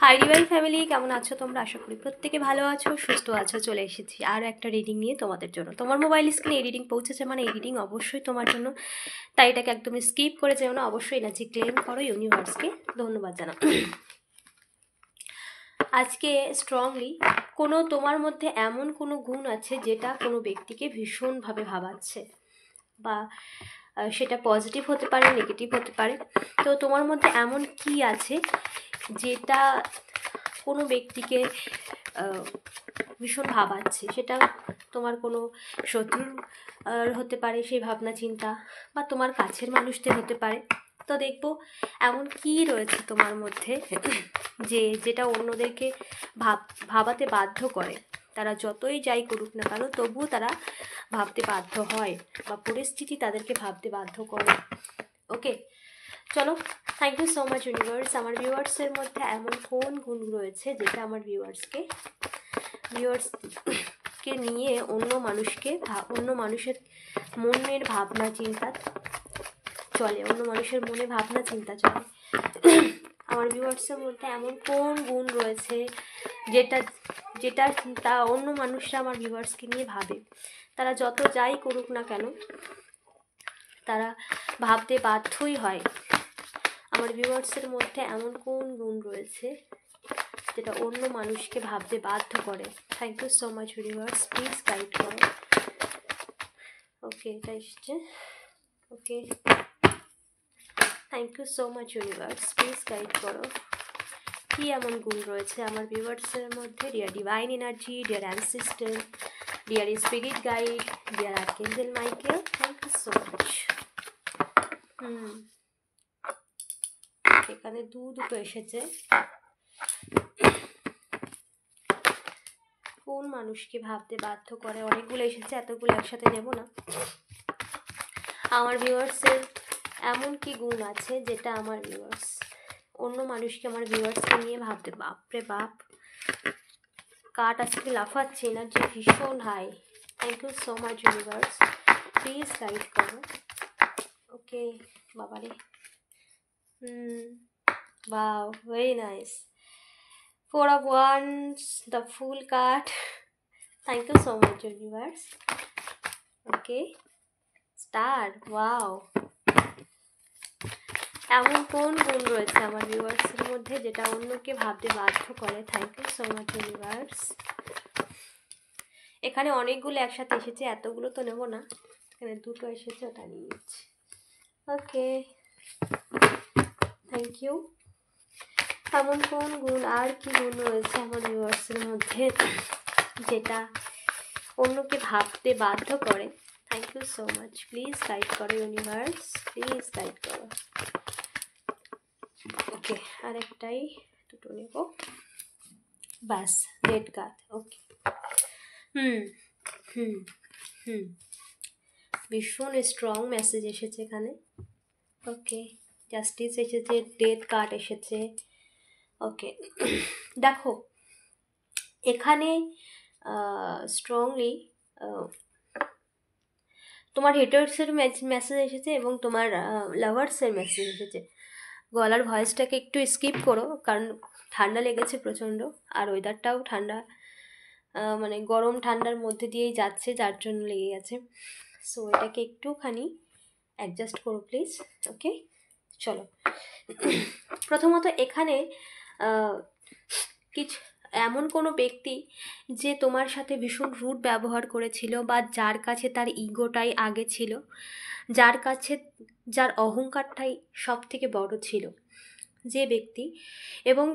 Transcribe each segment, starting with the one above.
Hi divine family, কেমন আছো তোমরা? আশা করি প্রত্যেকে ভালো আছো, সুস্থ আছো। চলে এসেছি আর একটা রিডিং নিয়ে তোমাদের জন্য। তোমার মোবাইল স্ক্রিনে এই রিডিং পৌঁছেছে মানে এই রিডিং অবশ্যই তোমার জন্য, তাই এটাকে একদমই স্কিপ করে যেও না। অবশ্যই এনার্জি ক্লেম করো, ইউনিভার্সকে ধন্যবাদ জানাও। আজকে স্ট্রংলি তোমার মধ্যে এমন কোনো গুণ আছে যেটা কোনো ব্যক্তিকে ভীষণভাবে ভাবাচ্ছে, বা সেটা পজিটিভ হতে পারে, নেগেটিভ হতে পারে। তো তোমার মধ্যে এমন কি আছে যেটা কোনো ব্যক্তিকে ভীষণ ভাবাচ্ছে? সেটা তোমার কোনো শত্রু হতে পারে সেই ভাবনা চিন্তা, বা তোমার কাছের মানুষদের হতে পারে। তো দেখবো এমন কি রয়েছে তোমার মধ্যে যেটা অন্যদেরকে ভাবাতে বাধ্য করে। তারা যতই যাই করুক না কেন তবুও তারা ভাবতে বাধ্য হয়, বা পরিস্থিতি তাদেরকে ভাবতে বাধ্য করে। ওকে, চলো। Thank you so much universe. আমার ভিউয়ার্সের মধ্যে এমন কোন গুণ রয়েছে যেটা আমার ভিউয়ার্সকে নিয়ে অন্য মানুষের মনের ভাবনা চিন্তা চলে, অন্য মানুষের মনে ভাবনা চিন্তা চলে। আমার ভিউয়ার্সের মধ্যে এমন কোন গুণ রয়েছে যেটা যেটা তা অন্য মানুষরা আমার ভিউয়ার্সকে নিয়ে ভাবে। তারা যত যাই করুক না কেন তারা ভাবতে বাধ্যই হয়। আমার ভিউয়ার্সের মধ্যে এমন কোন গুণ রয়েছে যেটা অন্য মানুষকে ভাবতে বাধ্য করে? Thank you so much universe, please guide করো। ওকে, এটা এসছে। Okay, thank you so much universe, please guide করো। কি এমন গুণ রয়েছে আমার ভিউয়ার্সের মধ্যে? Dear divine energy, dear ancestor, dear spirit guide, dear archangel Michael, thank you so much. এখানে দুটো এসেছে। কোন মানুষকে ভাবতে বাধ্য করে? অনেকগুলো এসেছে, এতগুলো একসাথে নেব না। আমার ভিউয়ার্সের এমন কি গুণ আছে যেটা আমার অন্য মানুষকে আমার ভিউয়ার্সকে নিয়ে ভাবতে, বাপরে বাপ, কাট আজকে লাফাচ্ছে, এনার্জি ভীষণ high. Thank you so much universe, please guide করো। ওকে বাবারে, wow, very nice. Four of Wands, the Fool card. Thank you so much universe. Okay, Star, wow. এমন কোন গুণ রয়েছে আমার ভিউয়ার্সের মধ্যে যেটা অন্যকে ভাবতে বাধ্য করে? Thank you so much universe. এখানে অনেকগুলো একসাথে এসেছে, এতগুলো তো নেব না। এখানে দুটো এসেছে, ওটা নিয়ে নিচ্ছি। ওকে, থ্যাংক ইউ। এমন কোন গুণ, আর কি গুণ রয়েছে আমার ভিউয়ার্সের মধ্যে যেটা অন্যকে ভাবতে বাধ্য করে? Thank you so much, please guide করো ইউনিভার্স, প্লিজ গাইড করো। ওকে, আরেকটাই, দুটো নেব বাস। Red card. ওকে, ভীষণ স্ট্রং মেসেজ এসেছে এখানে। ওকে, জাস্টিস এসেছে, ডেথ কার্ড এসেছে। ওকে, দেখো এখানে স্ট্রংলি তোমার হেটার্সের মেসেজ এসেছে এবং তোমার লাভার্সের মেসেজ এসেছে। গলার ভয়েসটাকে একটু স্কিপ করো, কারণ ঠান্ডা লেগেছে প্রচণ্ড, আর ওয়েদারটাও ঠান্ডা, মানে গরম ঠান্ডার মধ্যে দিয়েই যাচ্ছে, যার জন্য লেগে গেছে। সো এটাকে একটুখানি অ্যাডজাস্ট করো প্লিজ। ওকে, চলো। প্রথমত এখানে কিছু এমন কোনো ব্যক্তি যে তোমার সাথে ভীষণ রুড ব্যবহার করেছিল, বা যার কাছে তার ইগোটাই আগে ছিল, যার অহংকারটাই সব থেকে বড় ছিল, যে ব্যক্তি, এবং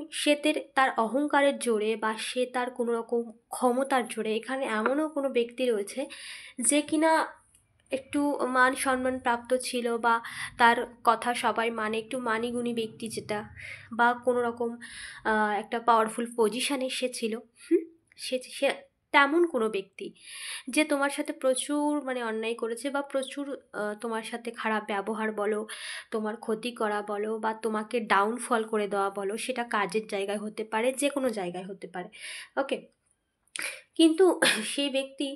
তার অহংকারের জোরে বা সে তার কোনো রকম ক্ষমতার জোরে, এখানে এমনও কোনো ব্যক্তি রয়েছে যে কিনা একটু মান সম্মান প্রাপ্ত ছিল, বা তার কথা সবাই মানে, একটু মানিগুণী ব্যক্তি যেটা, বা কোনো রকম একটা পাওয়ারফুল পজিশানে সে ছিল। সে তেমন কোনো ব্যক্তি যে তোমার সাথে প্রচুর মানে অন্যায় করেছে, বা প্রচুর তোমার সাথে খারাপ ব্যবহার বলো, তোমার ক্ষতি করা বলো, বা তোমাকে ডাউনফল করে দেওয়া বলো, সেটা কাজের জায়গায় হতে পারে, যে কোনো জায়গায় হতে পারে। ওকে, কিন্তু সেই ব্যক্তি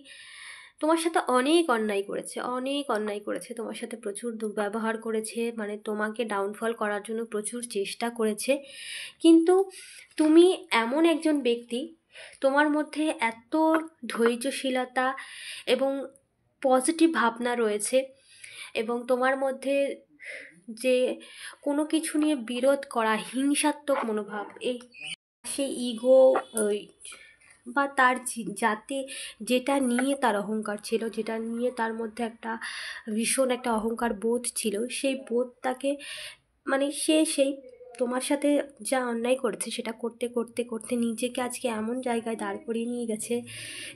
তোমার সাথে অনেক অন্যায় করেছে, অনেক অন্যায় করেছে, তোমার সাথে প্রচুর দুর্ব্যবহার করেছে, মানে তোমাকে ডাউনফল করার জন্য প্রচুর চেষ্টা করেছে। কিন্তু তুমি এমন একজন ব্যক্তি, তোমার মধ্যে এত ধৈর্যশীলতা এবং পজিটিভ ভাবনা রয়েছে, এবং তোমার মধ্যে যে কোনো কিছু নিয়ে বিরোধ করা, হিংসাত্মক মনোভাব, এই সেই ইগো, বা তার যাতে যেটা নিয়ে তার অহংকার ছিল, যেটা নিয়ে তার মধ্যে একটা ভীষণ একটা অহংকার বোধ ছিল, সেই বোধটাকে মানে সে সেই তোমার সাথে যা অন্যায় করেছে সেটা করতে করতে করতে নিজেকে আজকে এমন জায়গায় দাঁড় করিয়ে নিয়ে গেছে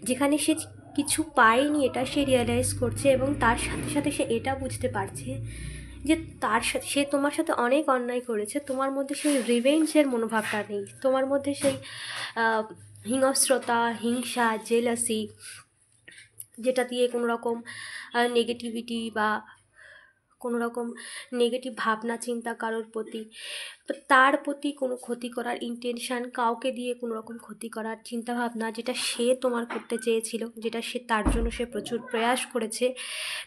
যেখানে সে কিছু পায়নি, এটা সে রিয়েলাইজ করছে, এবং তার সাথে সাথে সে এটা বুঝতে পারছে যে তার সাথে সে তোমার সাথে অনেক অন্যায় করেছে, তোমার মধ্যে সেই রিভেঞ্জের মনোভাবটা নেই, তোমার মধ্যে সেই হিংস্রতা, হিংসা, জেলাসি, যেটা দিয়ে কোনো রকম নেগেটিভিটি বা কোনো রকম নেগেটিভ ভাবনা চিন্তা কারোর প্রতি, তার প্রতি কোনো ক্ষতি করার ইন্টেনশান, কাউকে দিয়ে কোনো রকম ক্ষতি করার চিন্তাভাবনা, যেটা সে তোমার করতে চেয়েছিল, যেটা সে তার জন্য সে প্রচুর প্রয়াস করেছে,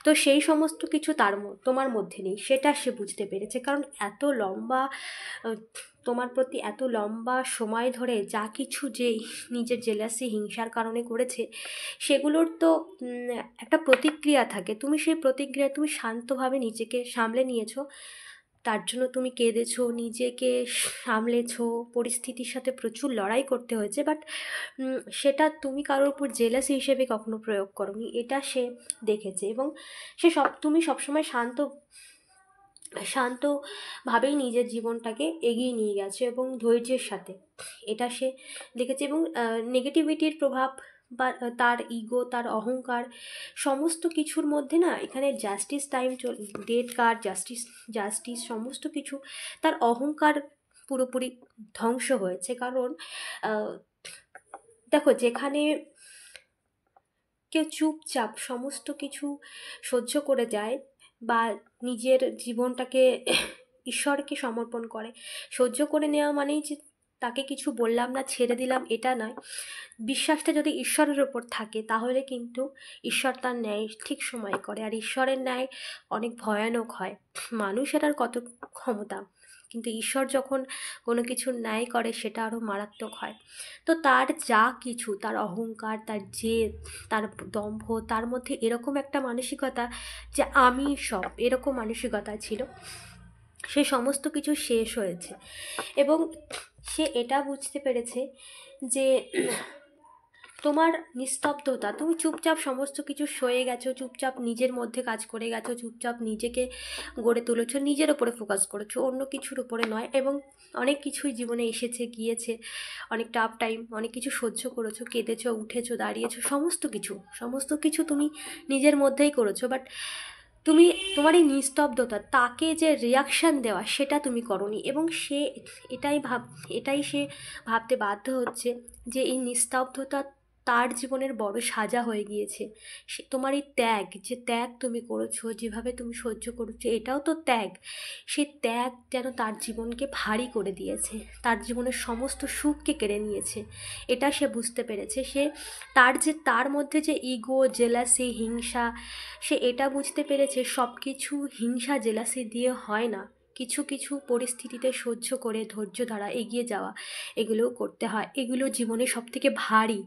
তো সেই সমস্ত কিছু তোমার মধ্যে নেই, সেটা সে বুঝতে পেরেছে। কারণ এত লম্বা তোমার প্রতি এত লম্বা সময় ধরে যা কিছু যে নিজের জেলাসি, হিংসার কারণে করেছে, সেগুলোর তো একটা প্রতিক্রিয়া থাকে, তুমি সেই প্রতিক্রিয়া তুমি শান্তভাবে নিজেকে সামলে নিয়েছো, তার জন্য তুমি কেঁদেছো, নিজেকে সামলেছো, পরিস্থিতির সাথে প্রচুর লড়াই করতে হয়েছে, বাট সেটা তুমি কারোর উপর জেলাসি হিসেবে কখনো প্রয়োগ করোনি, এটা সে দেখেছে, এবং তুমি সবসময় শান্তভাবেই নিজের জীবনটাকে এগিয়ে নিয়ে গেছে এবং ধৈর্যের সাথে, এটা সে দেখেছে। এবং নেগেটিভিটির প্রভাব বা তার ইগো, তার অহংকার, সমস্ত কিছুর মধ্যে না এখানে ডেট কার্ড, জাস্টিস সমস্ত কিছু, তার অহংকার পুরোপুরি ধ্বংস হয়েছে। কারণ দেখো, যেখানে কেউ চুপচাপ সমস্ত কিছু সহ্য করে যায় বা নিজের জীবনটাকে ঈশ্বরকে সমর্পণ করে, সহ্য করে নেওয়া মানেই যে তাকে কিছু বললাম না, ছেড়ে দিলাম, এটা নয়। বিশ্বাসটা যদি ঈশ্বরের ওপর থাকে তাহলে কিন্তু ঈশ্বর তার ন্যায় ঠিক সময় করে, আর ঈশ্বরের ন্যায় অনেক ভয়ানক হয়। মানুষের আর কত ক্ষমতা, কিন্তু ঈশ্বর যখন কোনো কিছুর ন্যায় করে সেটা আরও মারাত্মক হয়। তো তার যা কিছু, তার অহংকার, তার জেদ, তার দম্ভ, তার মধ্যে এরকম একটা মানসিকতা যে আমি সব, এরকম মানসিকতা ছিল, সে সমস্ত কিছু শেষ হয়েছে। এবং সে এটা বুঝতে পেরেছে যে তোমার নিস্তব্ধতা, তুমি চুপচাপ সমস্ত কিছু সয়ে গেছো, চুপচাপ নিজের মধ্যে কাজ করে গেছো, চুপচাপ নিজেকে গড়ে তুলেছো, নিজের ওপরে ফোকাস করেছো, অন্য কিছুর উপরে নয়। এবং অনেক কিছুই জীবনে এসেছে গিয়েছে, অনেক টাফ টাইম, অনেক কিছু সহ্য করেছো, কেঁদেছো, উঠেছো, দাঁড়িয়েছো, সমস্ত কিছু তুমি নিজের মধ্যেই করেছো। বাট তুমি তোমার এই নিস্তব্ধতা, তাকে যে রিয়াকশান দেওয়া, সেটা তুমি করোনি। এবং সে এটাই সে ভাবতে বাধ্য হচ্ছে যে এই নিস্তব্ধতা তার জীবনের বড় সাজা হয়ে গিয়েছে। সে তোমার এই ত্যাগ তুমি করেছো, যেভাবে তুমি সহ্য করেছো, এটাও তো ত্যাগ। সে ত্যাগ যেন তার জীবনকে ভারী করে দিয়েছে, তার জীবনের সমস্ত সুখকে কেড়ে নিয়েছে, এটা সে বুঝতে পেরেছে। সে তার মধ্যে যে ইগো, জেলাসি, হিংসা, সে এটা বুঝতে পেরেছে সব কিছু হিংসা, জেলাসি দিয়ে হয় না। কিছু কিছু পরিস্থিতিতে সহ্য করে ধৈর্য দ্বারা এগিয়ে যাওয়া, এগুলোও করতে হয়। এগুলো জীবনে সবথেকে ভারী।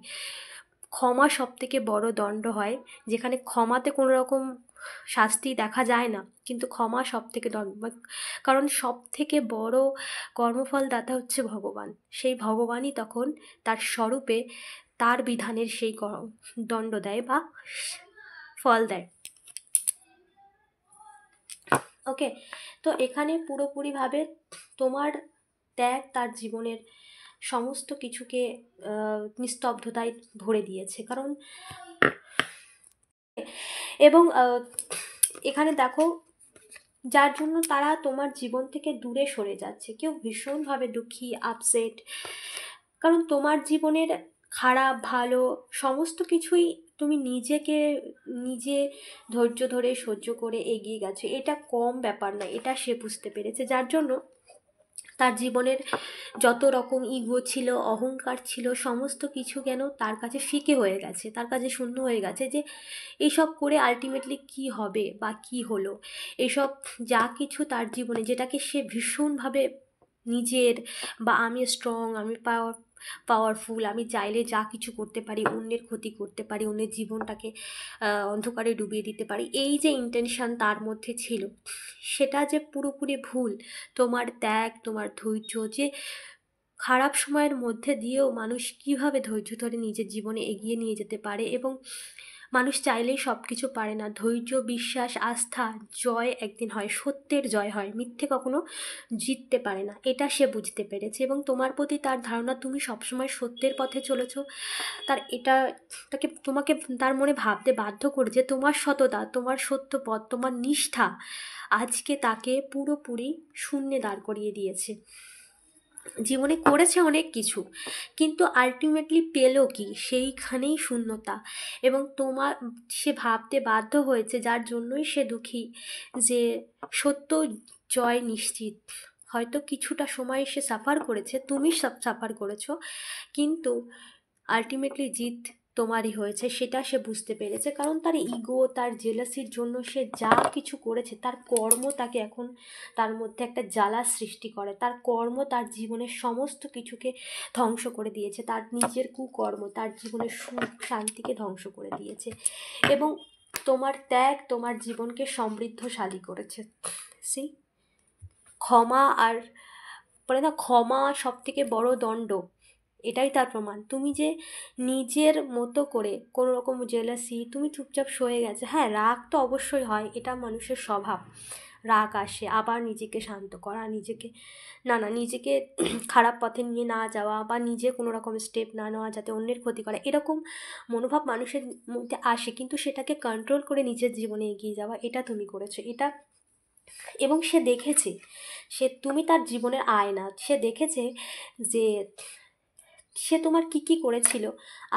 ক্ষমা সবথেকে বড় দণ্ড হয়, যেখানে ক্ষমাতে কোনো রকম শাস্তি দেখা যায় না, কিন্তু ক্ষমা সবথেকে কারণ সবথেকে বড় কর্মফলদাতা হচ্ছে ভগবান। সেই ভগবানই তখন তার স্বরূপে তার বিধানের সেই দণ্ড দেয় বা ফল দেয়। ওকে, তো এখানে পুরোপুরিভাবে তোমার ত্যাগ তার জীবনের সমস্ত কিছুকে নিস্তব্ধতায় ভরে দিয়েছে। কারণ এবং এখানে দেখো, যার জন্য তারা তোমার জীবন থেকে দূরে সরে যাচ্ছে, কেউ ভীষণভাবে দুঃখী, আপসেট, কারণ তোমার জীবনের খারাপ ভালো সমস্ত কিছুই তুমি নিজে ধৈর্য ধরে সহ্য করে এগিয়ে গেছো, এটা কম ব্যাপার না, এটা সে বুঝতে পেরেছে। যার জন্য তার জীবনের যত রকম ইগো ছিল, অহংকার ছিল, সমস্ত কিছু কেন তার কাছে ফিকে হয়ে গেছে, তার কাছে শূন্য হয়ে গেছে যে এইসব করে আলটিমেটলি কি হবে বা কি হলো। এসব যা কিছু তার জীবনে, যেটাকে সে ভীষণভাবে নিজের, বা আমি স্ট্রং, আমি পাওয়ারফুল, আমি চাইলে যা কিছু করতে পারি, অন্যের ক্ষতি করতে পারি, অন্যের জীবনটাকে অন্ধকারে ডুবিয়ে দিতে পারি, এই যে ইন্টেনশন তার মধ্যে ছিল, সেটা যে পুরোপুরি ভুল। তোমার ত্যাগ, তোমার ধৈর্য, যে খারাপ সময়ের মধ্যে দিয়েও মানুষ কিভাবে ধৈর্য ধরে নিজের জীবনে এগিয়ে নিয়ে যেতে পারে, এবং মানুষ চাইলেই সব কিছু পারে না। ধৈর্য, বিশ্বাস, আস্থা, জয় একদিন হয়, সত্যের জয় হয়, মিথ্যে কখনো জিততে পারে না, এটা সে বুঝতে পেরেছে। এবং তোমার প্রতি তার ধারণা তুমি সবসময় সত্যের পথে চলেছো, তার এটা তোমাকে তার মনে ভাবতে বাধ্য করে যে তোমার সততা, তোমার সত্য পথ, তোমার নিষ্ঠা আজকে তাকে পুরোপুরি শূন্যে দাঁড় করিয়ে দিয়েছে। জীবনে করেছে অনেক কিছু, কিন্তু আলটিমেটলি পেলো কি? সেইখানেই শূন্যতা। এবং সে ভাবতে বাধ্য হয়েছে, যার জন্যই সে দুঃখী, যে সত্য জয় নিশ্চিত। হয়তো কিছুটা সময় সে সাফার করেছে, তুমি সব সাফার করেছো, কিন্তু আলটিমেটলি জিত তোমারই হয়েছে, সেটা সে বুঝতে পেরেছে। কারণ তার ইগো, তার জেলাসির জন্য সে যা কিছু করেছে, তার কর্ম তাকে এখন তার মধ্যে একটা জ্বালা সৃষ্টি করে। তার কর্ম তার জীবনের সমস্ত কিছুকে ধ্বংস করে দিয়েছে, তার নিজের কুকর্ম তার জীবনের সুখ শান্তিকে ধ্বংস করে দিয়েছে। এবং তোমার ত্যাগ তোমার জীবনকে সমৃদ্ধশালী করেছে। সেই ক্ষমা, আর বলে না, ক্ষমা সব থেকে বড় দণ্ড, এটাই তার প্রমাণ। তুমি যে নিজের মতো করে কোনো রকম জেলাসি, তুমি চুপচাপ সয়ে গেছে। হ্যাঁ, রাগ তো অবশ্যই হয়, এটা মানুষের স্বভাব, রাগ আসে, আবার নিজেকে শান্ত করা, নিজেকে খারাপ পথে নিয়ে না যাওয়া, বা নিজে কোনো রকম স্টেপ না নেওয়া যাতে অন্যের ক্ষতি করে, এরকম মনোভাব মানুষের মধ্যে আসে, কিন্তু সেটাকে কন্ট্রোল করে নিজের জীবনে এগিয়ে যাওয়া, এটা তুমি করেছো। এটা, এবং সে দেখেছে, তুমি তার জীবনের আয়না, সে দেখেছে যে সে তোমার কি করেছিল,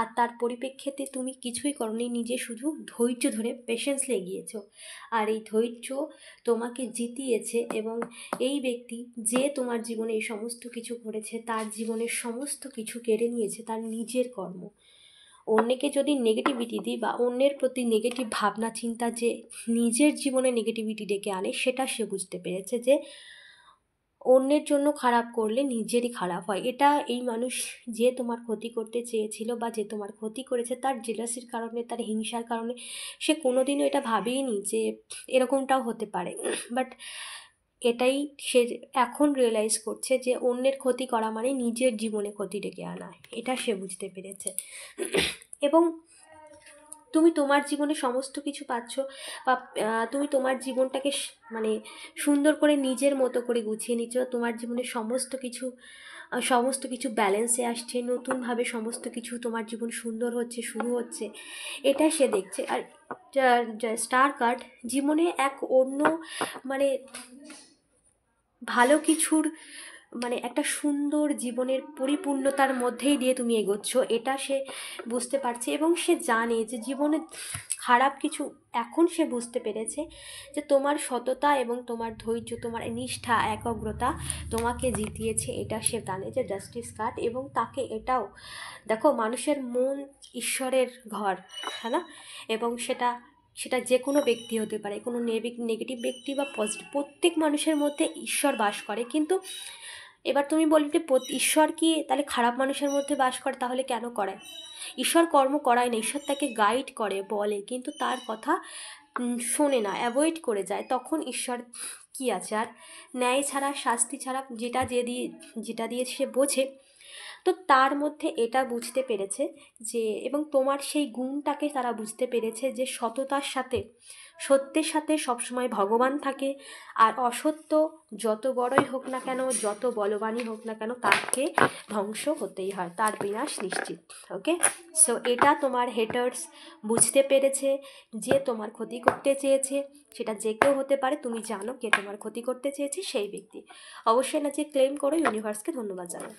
আর তার পরিপ্রেক্ষিতে তুমি কিছুই করনি, নিজে শুধু ধৈর্য ধরে পেশেন্সলি এগিয়েছো। আর এই ধৈর্য তোমাকে জিতিয়েছে। এবং এই ব্যক্তি যে তোমার জীবনে এই সমস্ত কিছু করেছে, তার জীবনের সমস্ত কিছু কেড়ে নিয়েছে তার নিজের কর্ম। অন্যকে যদি নেগেটিভিটি দিই, বা অন্যের প্রতি নেগেটিভ ভাবনা চিন্তা যে নিজের জীবনে নেগেটিভিটি ডেকে আনে, সেটা সে বুঝতে পেরেছে যে অন্যের জন্য খারাপ করলে নিজেরই খারাপ হয়। এটা এই মানুষ যে তোমার ক্ষতি করতে চেয়েছিল, বা যে তোমার ক্ষতি করেছে, তার জেলাসির কারণে, তার হিংসার কারণে সে কোনোদিনও এটা ভাবেইনি যে এরকমটাও হতে পারে। বাট এটাই সে এখন রিয়েলাইজ করছে, যে অন্যের ক্ষতি করা মানে নিজের জীবনে ক্ষতি ডেকে আনা, এটা সে বুঝতে পেরেছে। এবং তুমি তোমার জীবনে সমস্ত কিছু পাচ্ছ, বা তুমি তোমার জীবনটাকে মানে সুন্দর করে নিজের মতো করে গুছিয়ে নিচ্ছ। তোমার জীবনে সমস্ত কিছু ব্যালেন্সে আসছে, নতুনভাবে সমস্ত কিছু তোমার জীবন সুন্দর হচ্ছে, শুরু হচ্ছে, এটা সে দেখছে। আর স্টার কার্ড জীবনে এক অন্য মানে ভালো কিছুর, মানে একটা সুন্দর জীবনের পরিপূর্ণতার মধ্যেই দিয়ে তুমি এগোচ্ছ, এটা সে বুঝতে পারছে। এবং সে জানে যে জীবনে খারাপ কিছু, এখন সে বুঝতে পেরেছে যে তোমার সততা এবং তোমার ধৈর্য, তোমার নিষ্ঠা, একাগ্রতা তোমাকে জিতিয়েছে, এটা সে জানে, যে জাস্টিস কার্ড। এবং তাকে এটাও দেখো, মানুষের মন ঈশ্বরের ঘর, হ্যাঁ না? এবং সেটা যে কোনো ব্যক্তি হতে পারে, কোনো নেগেটিভ ব্যক্তি বা পজিটিভ, প্রত্যেক মানুষের মধ্যে ঈশ্বর বাস করে। কিন্তু এবার তুমি বলবে যে ঈশ্বর কি তাহলে খারাপ মানুষের মধ্যে বাস করে? তাহলে কেন করায়? ঈশ্বর কর্ম করায় না, ঈশ্বর তাকে গাইড করে, বলে, কিন্তু তার কথা শোনে না, অ্যাভয়েড করে যায়। তখন ঈশ্বর কি আছে আর? ন্যায় ছাড়া, শাস্তি ছাড়া, যেটা দিয়ে সে বোঝে। তো তার মধ্যে এটা বুঝতে পেরেছে যে, এবং তোমার সেই গুণটাকে তারা বুঝতে পেরেছে যে সততার সাথে, সত্যের সাথে সবসময় ভগবান থাকে। আর অসত্য যত বড়ই হোক না কেন, যত বলবানই হোক না কেন, তাকে ধ্বংস হতেই হয়, তার বিনাশ নিশ্চিত। ওকে, সো এটা তোমার হেটার্স বুঝতে পেরেছে, যে তোমার ক্ষতি করতে চেয়েছে, সেটা যে কেউ হতে পারে। তুমি জানো কে তোমার ক্ষতি করতে চেয়েছে, সেই ব্যক্তি। অবশ্যই না যে ক্লেম করো, ইউনিভার্সকে ধন্যবাদ জানাও।